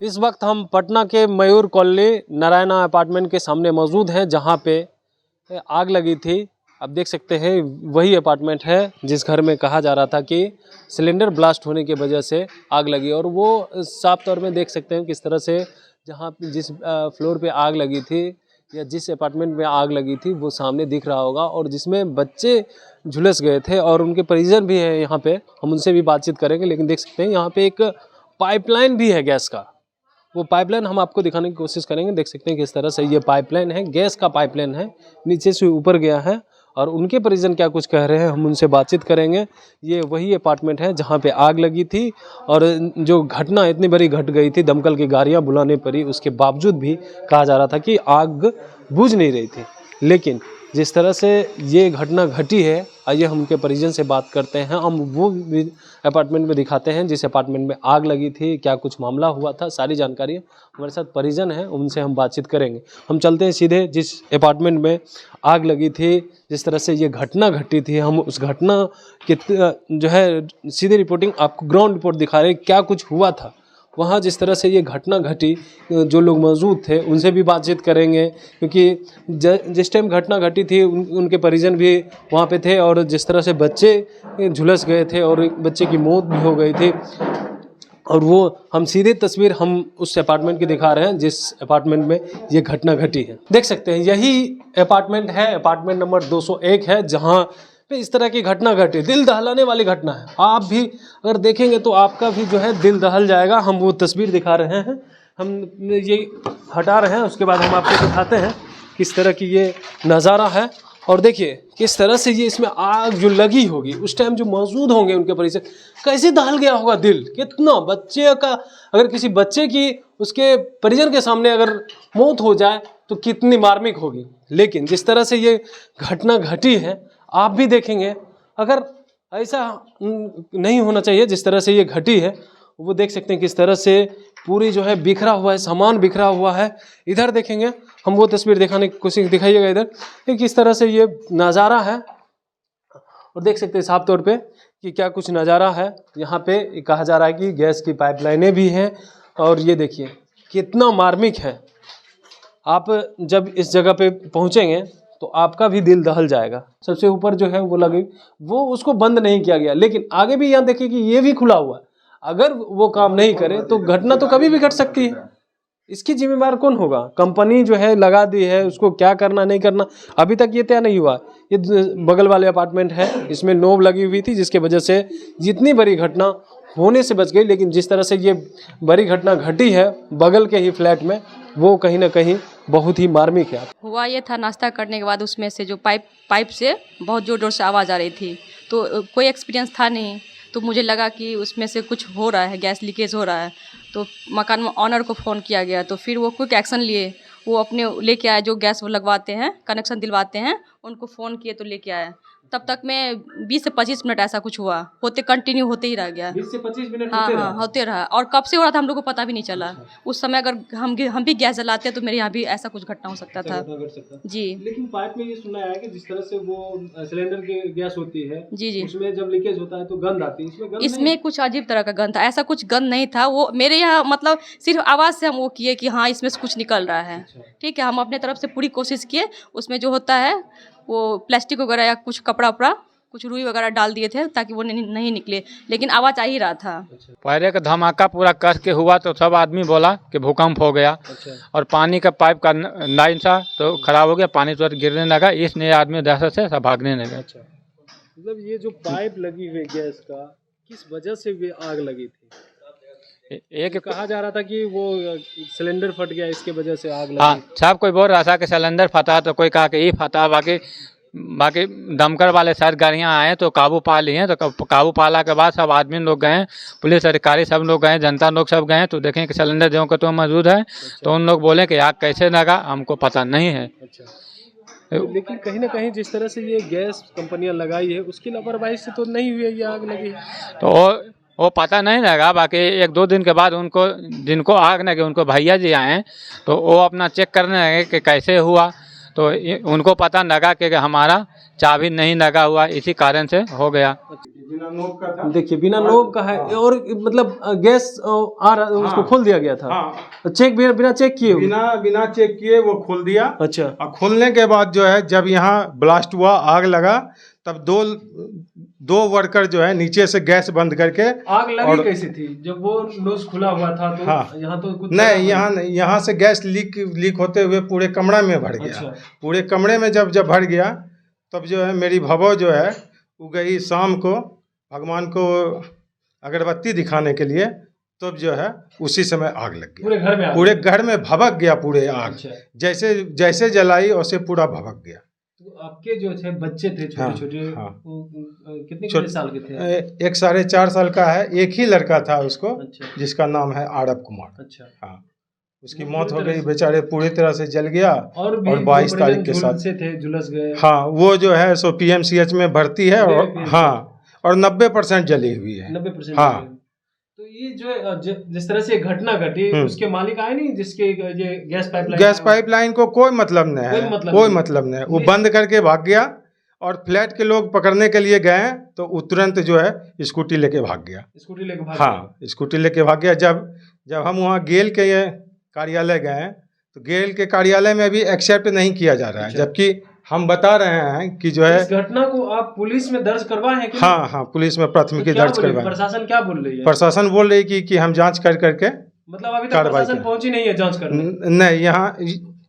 इस वक्त हम पटना के मयूर कॉलोनी नारायणा अपार्टमेंट के सामने मौजूद हैं, जहां पे आग लगी थी। आप देख सकते हैं वही अपार्टमेंट है जिस घर में कहा जा रहा था कि सिलेंडर ब्लास्ट होने की वजह से आग लगी, और वो साफ तौर में देख सकते हैं किस तरह से जहाँ जिस फ्लोर पे आग लगी थी या जिस अपार्टमेंट में आग लगी थी वो सामने दिख रहा होगा, और जिसमें बच्चे झुलस गए थे और उनके परिजन भी हैं यहाँ पे। हम उनसे भी बातचीत करेंगे, लेकिन देख सकते हैं यहाँ पे एक पाइपलाइन भी है गैस का। वो पाइपलाइन हम आपको दिखाने की कोशिश करेंगे। देख सकते हैं किस तरह से ये पाइपलाइन है, गैस का पाइपलाइन है, नीचे से ऊपर गया है, और उनके परिजन क्या कुछ कह रहे हैं हम उनसे बातचीत करेंगे। ये वही अपार्टमेंट है जहाँ पे आग लगी थी, और जो घटना इतनी बड़ी घट गई थी, दमकल की गाड़ियाँ बुलाने पड़ी, उसके बावजूद भी कहा जा रहा था कि आग बुझ नहीं रही थी। लेकिन जिस तरह से ये घटना घटी है, आइए हम उनके परिजन से बात करते हैं। हम वो अपार्टमेंट में दिखाते हैं जिस अपार्टमेंट में आग लगी थी, क्या कुछ मामला हुआ था, सारी जानकारी हमारे साथ परिजन हैं, उनसे हम बातचीत करेंगे। हम चलते हैं सीधे जिस अपार्टमेंट में आग लगी थी, जिस तरह से ये घटना घटी थी, हम उस घटना की जो है सीधे रिपोर्टिंग आपको ग्राउंड रिपोर्ट दिखा रहे हैं, क्या कुछ हुआ था वहाँ, जिस तरह से ये घटना घटी। जो लोग मौजूद थे उनसे भी बातचीत करेंगे, क्योंकि जिस टाइम घटना घटी थी उनके परिजन भी वहाँ पे थे, और जिस तरह से बच्चे झुलस गए थे और बच्चे की मौत भी हो गई थी। और वो हम सीधे तस्वीर हम उस अपार्टमेंट की दिखा रहे हैं जिस अपार्टमेंट में ये घटना घटी है। देख सकते हैं यही अपार्टमेंट है, अपार्टमेंट नंबर 201 है, जहाँ पे इस तरह की घटना घटी। दिल दहलाने वाली घटना है। आप भी अगर देखेंगे तो आपका भी जो है दिल दहल जाएगा। हम वो तस्वीर दिखा रहे हैं, हम ये हटा रहे हैं, उसके बाद हम आपको दिखाते हैं किस तरह की ये नज़ारा है। और देखिए किस तरह से ये इसमें आग जो लगी होगी, उस टाइम जो मौजूद होंगे उनके परिजन, कैसे दहल गया होगा दिल। कितना बच्चे का, अगर किसी बच्चे की उसके परिजन के सामने अगर मौत हो जाए तो कितनी मार्मिक होगी। लेकिन जिस तरह से ये घटना घटी है, आप भी देखेंगे अगर ऐसा नहीं होना चाहिए जिस तरह से ये घटी है। वो देख सकते हैं किस तरह से पूरी जो है बिखरा हुआ है, सामान बिखरा हुआ है। इधर देखेंगे, हम वो तस्वीर दिखाने की कोशिश, दिखाइएगा इधर कि किस तरह से ये नज़ारा है, और देख सकते हैं साफ तौर पे कि क्या कुछ नज़ारा है। यहाँ पे कहा जा रहा है कि गैस की पाइपलाइनें भी हैं, और ये देखिए कितना मार्मिक है। आप जब इस जगह पे पहुँचेंगे तो आपका भी दिल दहल जाएगा। सबसे ऊपर जो है वो लगी, वो उसको बंद नहीं किया गया, लेकिन आगे भी यहाँ देखिए कि ये भी खुला हुआ है। अगर वो काम नहीं करे तो घटना तो कभी भी घट सकती है। इसकी जिम्मेदार कौन होगा? कंपनी जो है लगा दी है, उसको क्या करना नहीं करना अभी तक ये तय नहीं हुआ। ये बगल वाले अपार्टमेंट है, इसमें नोब लगी हुई थी, जिसके वजह से जितनी बड़ी घटना होने से बच गई। लेकिन जिस तरह से ये बड़ी घटना घटी है बगल के ही फ्लैट में, वो कहीं ना कहीं बहुत ही मार्मिक है। हुआ ये था, नाश्ता करने के बाद उसमें से जो पाइप से बहुत ज़ोर ज़ोर से आवाज़ आ रही थी, तो कोई एक्सपीरियंस था नहीं, तो मुझे लगा कि उसमें से कुछ हो रहा है, गैस लीकेज हो रहा है। तो मकान में ऑनर को फ़ोन किया गया, तो फिर वो क्विक एक्शन लिए, वो अपने लेके आए, जो गैस वो लगवाते हैं, कनेक्शन दिलवाते हैं, उनको फ़ोन किए तो लेके आए। तब तक में 20 से 25 मिनट ऐसा कुछ हुआ, होते कंटिन्यू होते ही रह गया। 20 से 25 मिनट हाँ, होते रहा, और कब से हो रहा था हम लोग को पता भी नहीं चला। उस समय अगर हम भी गैस जलाते तो मेरे यहाँ भी ऐसा कुछ घटना हो सकता था जी। लेकिन पाइप में ये सुना है कि जिस तरह से वो सिलेंडर की गैस होती है जी, उसमें जब लीकेज होता है तो गंध आती है। इसमें कुछ अजीब तरह का गंध था, ऐसा कुछ गंध नहीं था। वो मेरे यहाँ मतलब सिर्फ आवाज़ से हम वो किए कि हाँ इसमें से कुछ निकल रहा है। ठीक है, हम अपने तरफ से पूरी कोशिश किए। उसमें जो होता है वो प्लास्टिक वगैरह या कुछ कपड़ा उपड़ा, कुछ रुई वगैरह डाल दिए थे ताकि वो नहीं निकले, लेकिन आवाज़ आ ही रहा था। पहले का धमाका पूरा कस के हुआ तो सब आदमी बोला कि भूकंप हो गया। और पानी का पाइप का लाइन था तो खराब हो गया, पानी तुरंत गिरने लगा, इसलिए आदमी दहशत से सब भागने लगा। मतलब ये जो पाइप लगी हुई गैस का, किस वजह से भी आग लगी थी? एक कहा जा रहा था कि वो सिलेंडर फट गया, इसके वजह से आग लगी। हाँ, सब कोई बोल रहा था कि सिलेंडर फटा, तो कोई कहा कि ये फटा। बाकी दमकल वाले सारी गाड़ियाँ आए तो काबू पा लिए। तो काबू पाला के बाद सब आदमी लोग गए, पुलिस अधिकारी सब लोग गए, जनता लोग सब गए, तो देखें कि सिलेंडर जो तो मौजूद है। तो उन लोग बोले कि आग कैसे लगा हमको पता नहीं है। लेकिन कहीं ना कहीं जिस तरह से ये गैस कंपनियां लगाई है उसकी लापरवाही से तो नहीं हुई, ये आग लगी। तो वो पता नहीं लगा। बाकी 1-2 दिन के बाद उनको, जिनको आग लगे, उनको भैया जी आए तो वो अपना चेक करने लगे कि कैसे हुआ। तो उनको पता लगा कि हमारा चाबी नहीं लगा हुआ, इसी कारण से हो गया। बिना नोक का था। देखिए बिना नोब का है और मतलब गैस आ रहा उसको खोल दिया गया था। हाँ, चेक बिना चेक किए हुए। बिना चेक किए वो खोल दिया। अच्छा। और खोलने के बाद जो है जब यहाँ ब्लास्ट हुआ, आग लगा, तब दो वर्कर जो है नीचे से गैस बंद करके। आग लगी कैसी थी जब वो नोज खुला हुआ था? तो हाँ, यहाँ तो कुछ नहीं, यहाँ से गैस लीक होते हुए पूरे कमरा में भर गया। अच्छा। पूरे कमरे में जब भर गया तब जो है मेरी भवो जो है वो गई शाम को भगवान को अगरबत्ती दिखाने के लिए, तब जो है उसी समय आग लग गया। पूरे घर में भभक गया पूरे आग। अच्छा। जैसे जलाई वैसे पूरा भभक गया। तो आपके जो थे बच्चे थे छोटे छोटे, कितने साल के थे? एक 4.5 साल का है, एक ही लड़का था उसको। अच्छा। जिसका नाम है आरब कुमार। अच्छा। हाँ, उसकी मौत हो गई, बेचारे पूरी तरह से जल गया। और 22 तारीख के साथ से थे, झुलस गए। हाँ, वो जो है सो PMCH में भर्ती है। और हाँ, और 90% जली हुई है। 90%? हाँ। तो ये जो जिस तरह से घटना घटी, उसके मालिक आए नहीं? जिसके ये गैस पाइपलाइन को कोई मतलब नहीं है, कोई मतलब नहीं। वो बंद करके भाग गया और फ्लैट के लोग पकड़ने के लिए गए तो वो तुरंत जो है स्कूटी लेके भाग गया। हाँ, स्कूटी लेके भाग गया। जब हम वहाँ गेल के कार्यालय गए तो गेल के कार्यालय में भी एक्सेप्ट नहीं किया जा रहा है, जबकि हम बता रहे हैं कि जो है इस घटना को आप पुलिस में दर्ज करवाए हैं? हाँ, पुलिस में प्राथमिकी दर्ज करवाए। प्रशासन क्या बोल रही है? प्रशासन बोल रही कि हम जांच करके मतलब अभी तक प्रशासन पहुंची नहीं है जांच करने? नहीं,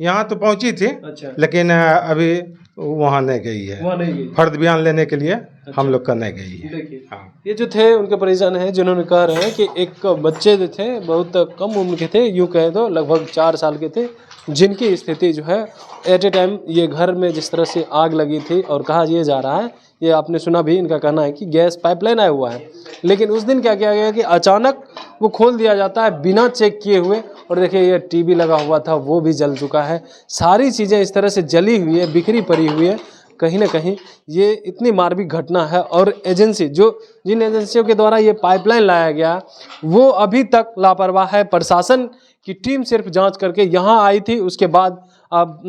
यहाँ तो पहुंची थी। अच्छा। लेकिन अभी वहाँ नहीं गई है, फर्द बयान लेने के लिए। अच्छा। हम लोग का नहीं गई है। देखिए हाँ, ये जो थे उनके परिजन हैं जिन्होंने कह रहे हैं कि एक बच्चे जो थे बहुत कम उम्र के थे, यूँ कहे तो लगभग 4 साल के थे, जिनकी स्थिति जो है एट ए टाइम ये घर में जिस तरह से आग लगी थी। और कहा ये जा रहा है, ये आपने सुना भी, इनका कहना है कि गैस पाइपलाइन आया हुआ है। लेकिन उस दिन क्या किया गया कि अचानक वो खोल दिया जाता है बिना चेक किए हुए। और देखिए ये टीवी लगा हुआ था वो भी जल चुका है, सारी चीज़ें इस तरह से जली हुई है, बिखरी पड़ी हुई है। कहीं ना कहीं ये इतनी मार्मिक घटना है। और एजेंसी जिन एजेंसियों के द्वारा ये पाइपलाइन लाया गया वो अभी तक लापरवाह है। प्रशासन की टीम सिर्फ जांच करके यहाँ आई थी, उसके बाद अब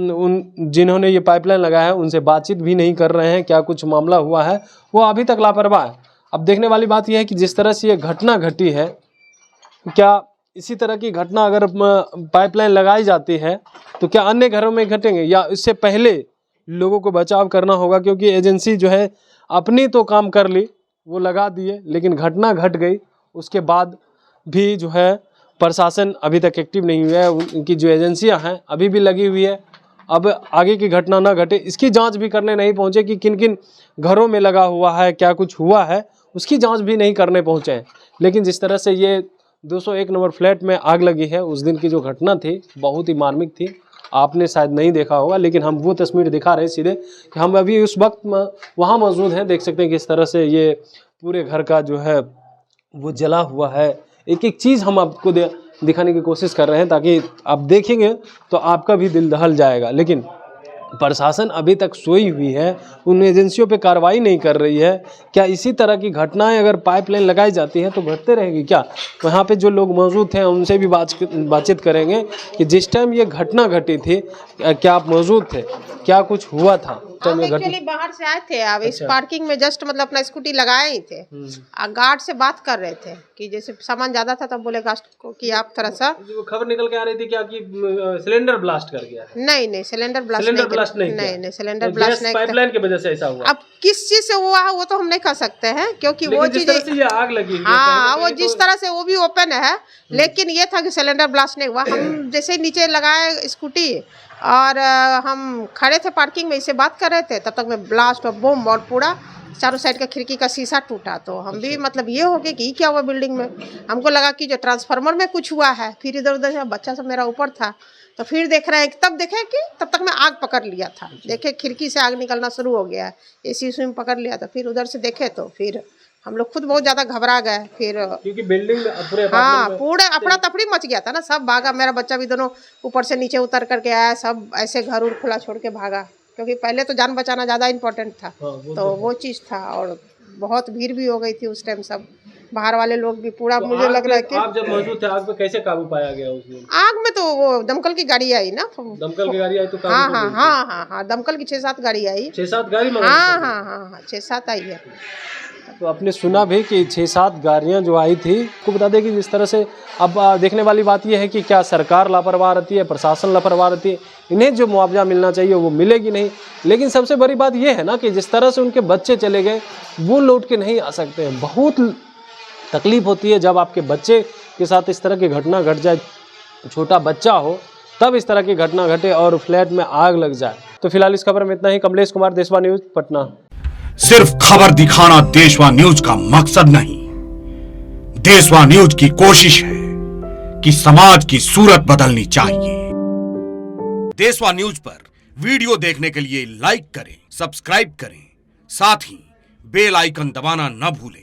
जिन्होंने ये पाइपलाइन लगाया है उनसे बातचीत भी नहीं कर रहे हैं, क्या कुछ मामला हुआ है वो अभी तक लापरवाह है। अब देखने वाली बात यह है कि जिस तरह से ये घटना घटी है, क्या इसी तरह की घटना अगर पाइपलाइन लगाई जाती है तो क्या अन्य घरों में घटेंगे, या इससे पहले लोगों को बचाव करना होगा? क्योंकि एजेंसी जो है अपनी तो काम कर ली, वो लगा दिए, लेकिन घटना घट गई उसके बाद भी जो है प्रशासन अभी तक एक्टिव नहीं हुआ है। उनकी जो एजेंसियां हैं अभी भी लगी हुई है। अब आगे की घटना ना घटे इसकी जांच भी करने नहीं पहुंचे कि किन किन घरों में लगा हुआ है, क्या कुछ हुआ है, उसकी जांच भी नहीं करने पहुंचे हैं। लेकिन जिस तरह से ये 201 नंबर फ्लैट में आग लगी है, उस दिन की जो घटना थी बहुत ही मार्मिक थी। आपने शायद नहीं देखा होगा, लेकिन हम वो तस्वीर दिखा रहे हैं सीधे कि हम अभी उस वक्त वहाँ मौजूद हैं। देख सकते हैं किस तरह से ये पूरे घर का जो है वो जला हुआ है। एक एक चीज़ हम आपको दिखाने की कोशिश कर रहे हैं ताकि आप देखेंगे तो आपका भी दिल दहल जाएगा। लेकिन प्रशासन अभी तक सोई हुई है, उन एजेंसियों पे कार्रवाई नहीं कर रही है। क्या इसी तरह की घटनाएं अगर पाइपलाइन लगाई जाती हैं तो घटते रहेगी क्या? वहाँ पे जो लोग मौजूद थे उनसे भी बातचीत करेंगे कि जिस टाइम ये घटना घटी थी क्या आप मौजूद थे, क्या कुछ हुआ था? हम एक्चुअली बाहर से आए थे, अब इस पार्किंग में जस्ट मतलब अपना स्कूटी लगाए ही थे। गार्ड से बात कर रहे थे कि जैसे सामान ज्यादा था तब बोले गार्ड को कि आप थोड़ा सा, खबर निकल के आ रही थी क्या कि सिलेंडर ब्लास्ट कर गया? नहीं, सिलेंडर ब्लास्ट नहीं, सिलेंडर ब्लास्ट नहीं, पाइपलाइन की वजह से ऐसा हुआ। अब किस चीज से हुआ है वो तो हम नहीं कह सकते हैं, क्योंकि वो चीज आग लगी, हाँ वो जिस तरह से वो भी ओपन है, लेकिन ये था कि सिलेंडर ब्लास्ट नहीं हुआ। हम जैसे नीचे लगाए स्कूटी और हम खड़े थे पार्किंग में, इससे बात कर रहे थे, तब तक में ब्लास्ट और बम और पूरा चारों साइड का खिड़की का शीशा टूटा। तो हम भी मतलब ये हो गए कि क्या हुआ बिल्डिंग में। हमको लगा कि जो ट्रांसफार्मर में कुछ हुआ है, फिर इधर उधर से बच्चा सब मेरा ऊपर था तो फिर देख रहे हैं, तब देखे कि तब तक मैं आग पकड़ लिया था। देखे खिड़की से आग निकलना शुरू हो गया, एसी में पकड़ लिया था। फिर उधर से देखे तो फिर हम लोग खुद बहुत ज्यादा घबरा गए। फिर क्योंकि बिल्डिंग पूरे पूरे अफड़ा तफड़ी मच गया था ना, सब भागा। मेरा बच्चा भी दोनों ऊपर से नीचे उतर करके आया, सब ऐसे घर उर खुला छोड़ के भागा, क्योंकि पहले तो जान बचाना ज्यादा इम्पोर्टेंट था। तो वो चीज़ था, और बहुत भीड़ भी हो गई थी उस टाइम सब। बाहर वाले लोग भी पूरा मुझे लग रहा है कि आप जब मौजूद थे आग पे कैसे काबू पाया गया उस दिन? आग में तो वो दमकल की गाड़ी आई ना। दमकल की गाड़ी आई तो काबू हाँ हो हाँ गई थी? हाँ हाँ हाँ दमकल की 6-7 गाड़ी आई। 6-7 गाड़ी हाँ मंगाई हाँ थी? हाँ हाँ 6-7 आई है। तो आपने सुना भी कि 6-7 गाड़ियां जो आई थी, आपको बता दें कि जिस तरह से अब देखने वाली बात यह है कि क्या सरकार लापरवाह रहती है, प्रशासन लापरवाह रहती है, इन्हें जो मुआवजा मिलना चाहिए वो मिलेगी नहीं। लेकिन सबसे बड़ी बात यह है ना कि जिस तरह से उनके बच्चे चले गए वो लौट के नहीं आ सकते हैं। बहुत तकलीफ होती है जब आपके बच्चे के साथ इस तरह की घटना घट जाए, छोटा बच्चा हो तब इस तरह की घटना घटे और फ्लैट में आग लग जाए। तो फिलहाल इस खबर में इतना ही। कमलेश कुमार, देशवा न्यूज़, पटना। सिर्फ खबर दिखाना देशवा न्यूज का मकसद नहीं, देशवा न्यूज की कोशिश है कि समाज की सूरत बदलनी चाहिए। देशवा न्यूज पर वीडियो देखने के लिए लाइक करें, सब्सक्राइब करें, साथ ही बेल आइकन दबाना न भूलें।